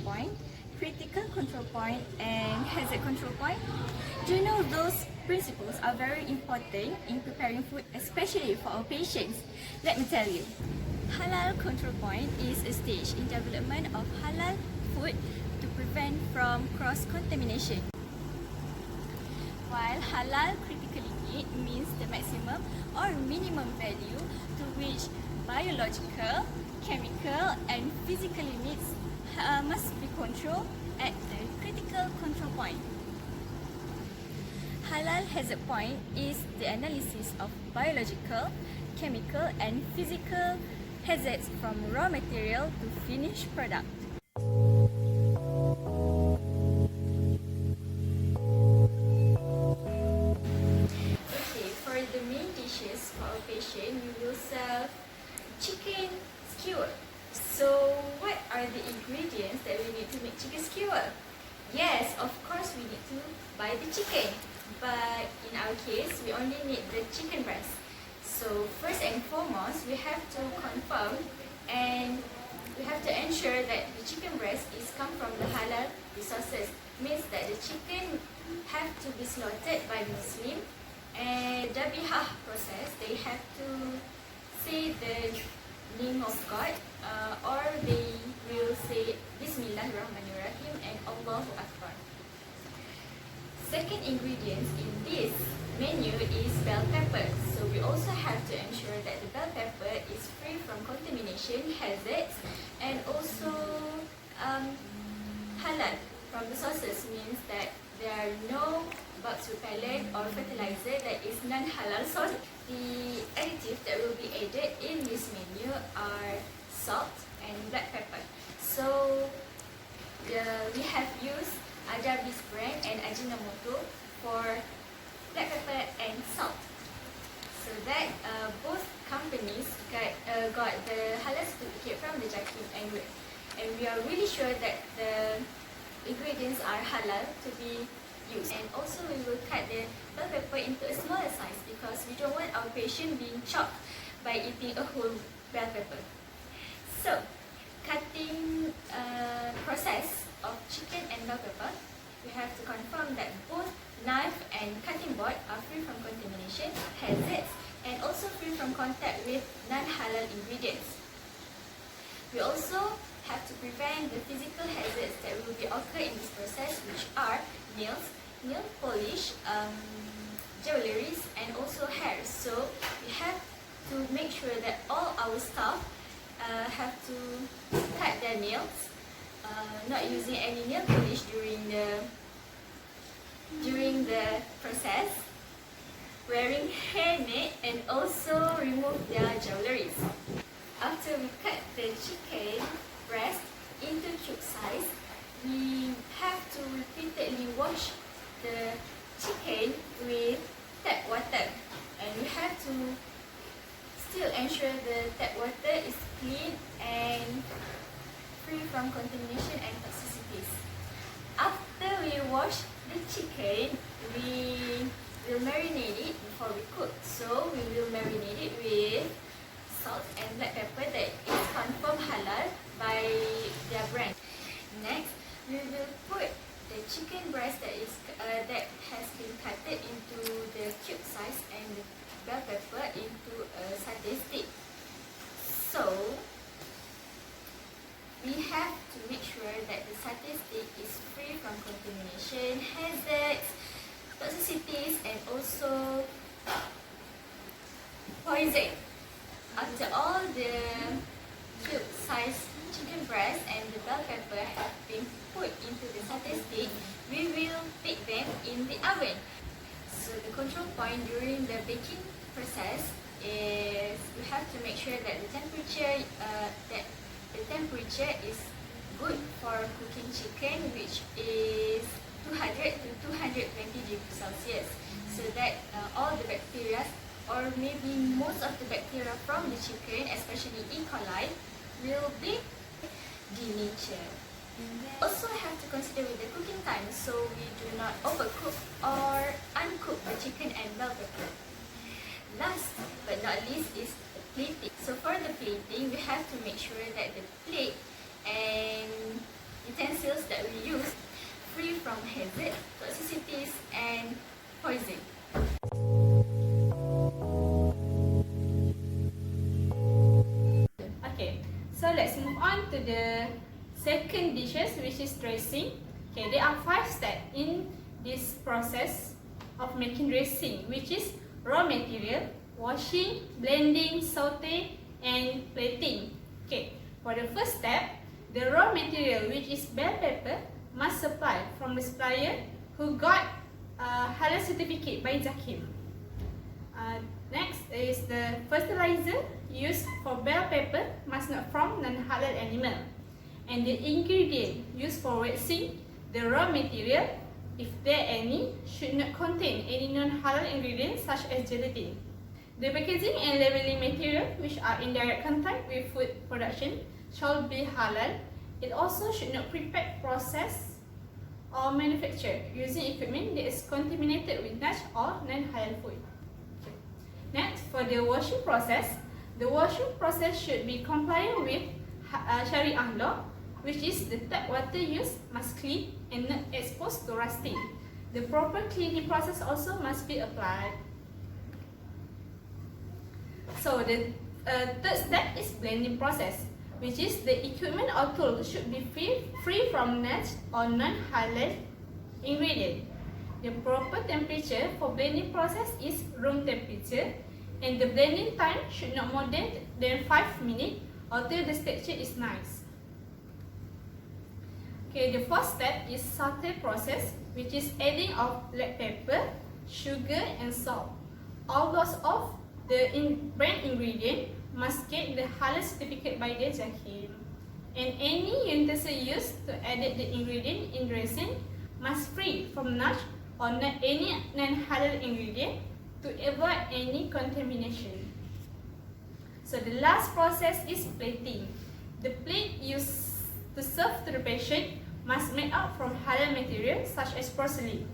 point, critical control point, and hazard control point. Do you know those principles are very important in preparing food, especially for our patients? Let me tell you. Halal control point is a stage in development of halal food to prevent from cross-contamination. While halal critically need means the maximum or minimum value to which biological, chemical, and physical limits must be controlled at the critical control point. Halal hazard point is the analysis of biological, chemical, and physical hazards from raw material to finished product. Okay, for the main dishes for our patient, we will serve chicken skewer. So, what are the ingredients that we need to make chicken skewer? Yes, of course we need to buy the chicken, but in our case, we only need the chicken breast. So, first and foremost, we have to confirm and we have to ensure that the chicken breast is come from the halal resources. Means that the chicken have to be slaughtered by Muslim, and dabihah process, they have to say the name of God, or they will say Bismillahirrahmanirrahim and Allahu Akbar. Second ingredient in this menu is bell pepper. So we also have to ensure that the bell pepper is free from contamination, hazards, and also halal from the sources, means that there are no bugs repellent or fertilizer that is non-halal source. The additives that will be added in this menu are salt and black pepper. So we have used DIABETIC brand and Ajinomoto for black pepper and salt. So that both companies got the halal certificate from the JAKIM, and we are really sure that the ingredients are halal to be used. And also we will cut the bell pepper into a smaller size because we don't want our patient being shocked by eating a whole bell pepper. So, cutting process of chicken and bell pepper, we have to confirm that both knife and cutting board are free from contamination, hazards, and also free from contact with non-halal ingredients. We also have to prevent the physical hazards that will be occur in this process, which are nails, nail polish, jewelries, and also hairs. So we have to make sure that all our staff have to cut their nails, not using any nail polish during the process, wearing hairnet, and also remove their jewelries. After we cut the chicken breast into cube size, we have to repeatedly wash the chicken with tap water, and we have to still ensure the tap water is clean and free from contamination and toxicities. After we wash the chicken, we will marinate it before we cook. So we will marinate it with salt and black pepper that is confirmed halal by their brand. Next, we will put the chicken breast that has been cut into the cube size and the bell pepper into a satay stick. So we have to make sure that the satay stick is free from contamination, hazards, toxicities, and also poison. After all the cube size chicken breast and the bell pepper have been put into the satay stick, we will bake them in the oven. So the control point during the baking process is we have to make sure that the temperature is good for cooking chicken, which is 200 to 220 degrees Celsius, so that all the bacteria, or maybe most of the bacteria from the chicken, especially E. coli, will be denatured. Also have to consider with the cooking time, so we do not overcook or uncook the chicken and bell pepper. Last but not least is the plating. So for the plating, we have to make sure that the plate and utensils that we use free from hazard, toxicities and poison. Okay, so let's move on to the second dishes, which is dressing. Okay, there are 5 steps in this process of making dressing, which is raw material, washing, blending, saute, and plating. Okay, for the first step, the raw material, which is bell pepper, must supply from the supplier who got Halal certificate by Jakim. Next is the fertilizer used for bell pepper must not from non-halal animal, and the ingredient used for waxing the raw material, if there any, should not contain any non-halal ingredients such as gelatin. The packaging and labeling material, which are in direct contact with food production, shall be halal. It also should not prepare, process, or manufacture using equipment that is contaminated with nuts or non-halal food. Next, for the washing process, the washing process should be compliant with Sharia law, which is the tap water used must clean and not exposed to rusting. The proper cleaning process also must be applied. So the third step is blending process, which is the equipment or tool should be free from nuts or non-halal ingredient. The proper temperature for blending process is room temperature, and the blending time should not more than 5 minutes until the texture is nice. Okay, the fourth step is saute process, which is adding of black pepper, sugar, and salt. All those of the brand ingredient must get the Halal certificate by the Jakim, and any utensil used to add the ingredient in dressing must free from nuts or any non-halal ingredient to avoid any contamination. So the last process is plating. The plate used to serve to the patient must made up from halal material such as porcelain,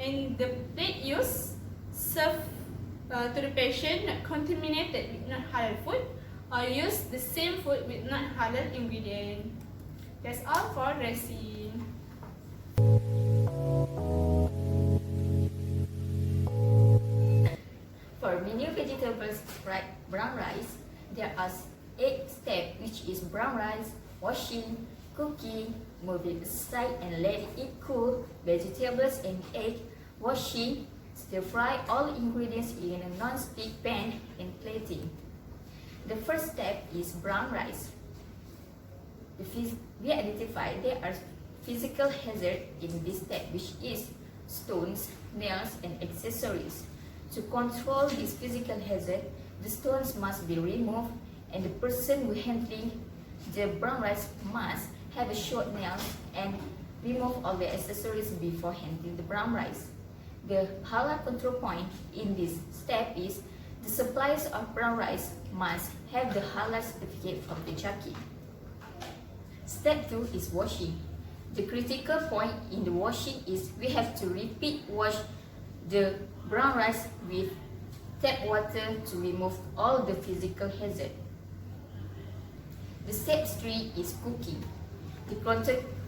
and the plate used serve to the patient not contaminated with non-halal food or use the same food with non-halal ingredient. That's all for dressing. For menu vegetables like brown rice, there are 8 steps, which is brown rice, washing, cooking, moving aside and let it cool, vegetables and egg, washing, stir fry all ingredients in a non-stick pan, and plating. The first step is brown rice. We identify there are physical hazards in this step, which is stones, nails, and accessories. To control this physical hazard, the stones must be removed, and the person who handling the brown rice must have a short nail and remove all the accessories before handling the brown rice. The halal control point in this step is the suppliers of brown rice must have the halal certificate from the Jakim. Step 2 is washing. The critical point in the washing is we have to repeat wash the brown rice with tap water to remove all the physical hazard. The step 3 is cooking. The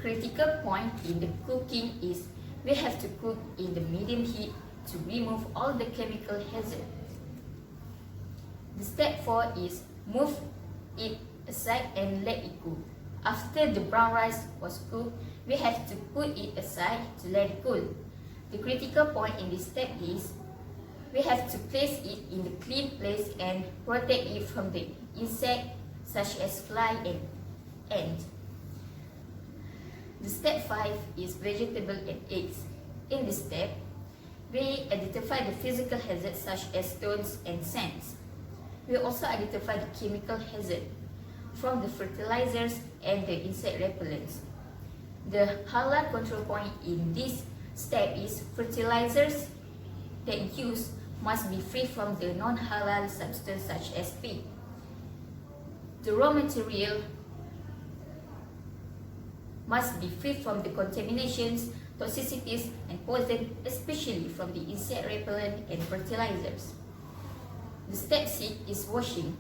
critical point in the cooking is we have to cook in the medium heat to remove all the chemical hazard. The step 4 is move it aside and let it cool. After the brown rice was cooked, we have to put it aside to let it cool. The critical point in this step is we have to place it in the clean place and protect it from the insect such as fly and ant. The step 5 is vegetable and eggs. In this step, we identify the physical hazards such as stones and sands. We also identify the chemical hazard from the fertilizers and the insect repellents. The halal control point in this step is fertilizers that used must be free from the non-halal substance such as pig. The raw material must be free from the contaminations, toxicities, and poison, especially from the insect repellent and fertilizers. The step 6 is washing.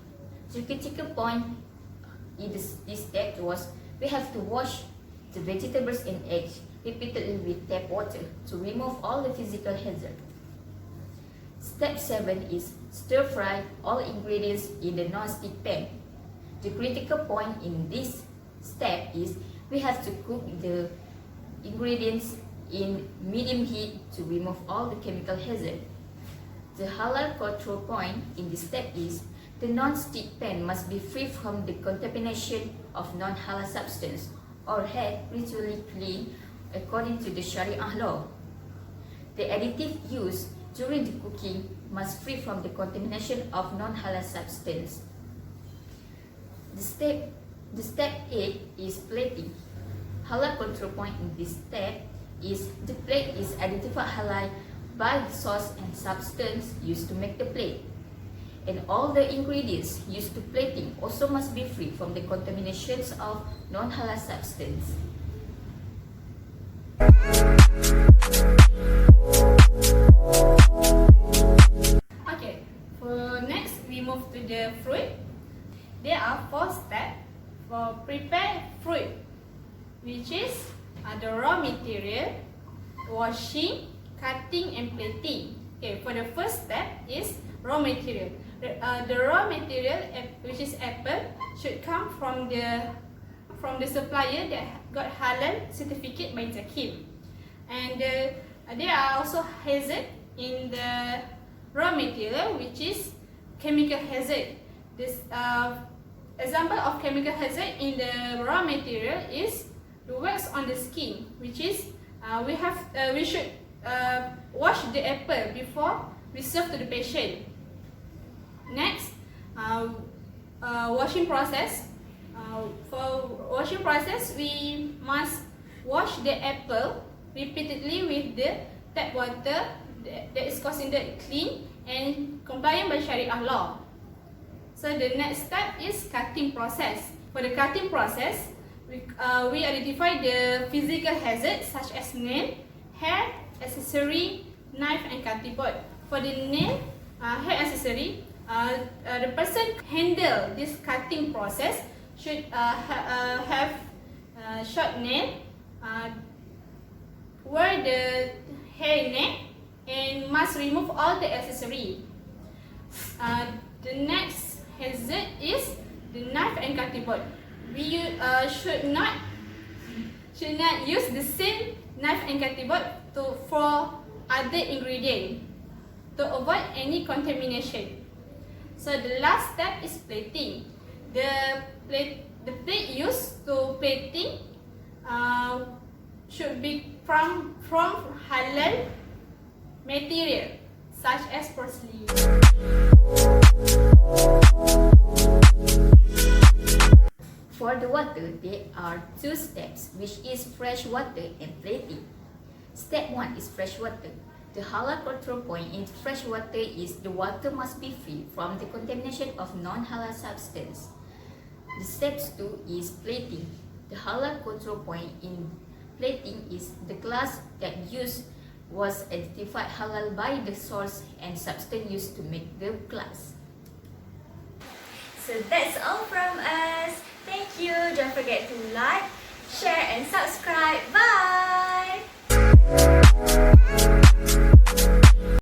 The critical point in this step was we have to wash the vegetables and eggs repeatedly with tap water to remove all the physical hazard. Step 7 is stir fry all ingredients in the non-stick pan. The critical point in this step is we have to cook the ingredients in medium heat to remove all the chemical hazard. The halal control point in this step is the non-stick pan must be free from the contamination of non-halal substance or had ritually cleaned according to the Sharia law. The additive used during the cooking must free from the contamination of non-halal substance. The step 8 is plating. Halal control point in this step is the plate is identified halal by the source and substance used to make the plate. And all the ingredients used to plating also must be free from the contaminations of non-halal substance. Okay, for next we move to the fruit. There are 4 steps for prepare fruit, which is the raw material, washing, cutting and plating. Okay, for the first step is raw material. The raw material, which is apple, should come from the supplier that got halal certificate by Zakim. And there are also hazard in the raw material, which is chemical hazard. This example of chemical hazard in the raw material is the wax on the skin, which is we should wash the apple before we serve to the patient. Next, washing process. For washing process, we must wash the apple repeatedly with the tap water that is considered clean and compliant by Sharia law. So the next step is cutting process. For the cutting process, we identify the physical hazards such as nail, hair, accessory, knife and cutting board. For the nail, hair accessory, the person handle this cutting process should have short nail, wear the hair neck and must remove all the accessory. The next hazard is the knife and cutting board. We should not use the same knife and cutting board for other ingredient to avoid any contamination. So the last step is plating. The plate used to plating should be from halal material such as porcelain. For the water, there are 2 steps, which is fresh water and plating. Step 1 is fresh water. The halal control point in fresh water is the water must be free from the contamination of non-halal substance. The steps 2 is plating. The halal control point in plating is the glass that used was identified halal by the source and substance used to make the glass. So that's all from us. Thank you. Don't forget to like, share and subscribe. Bye!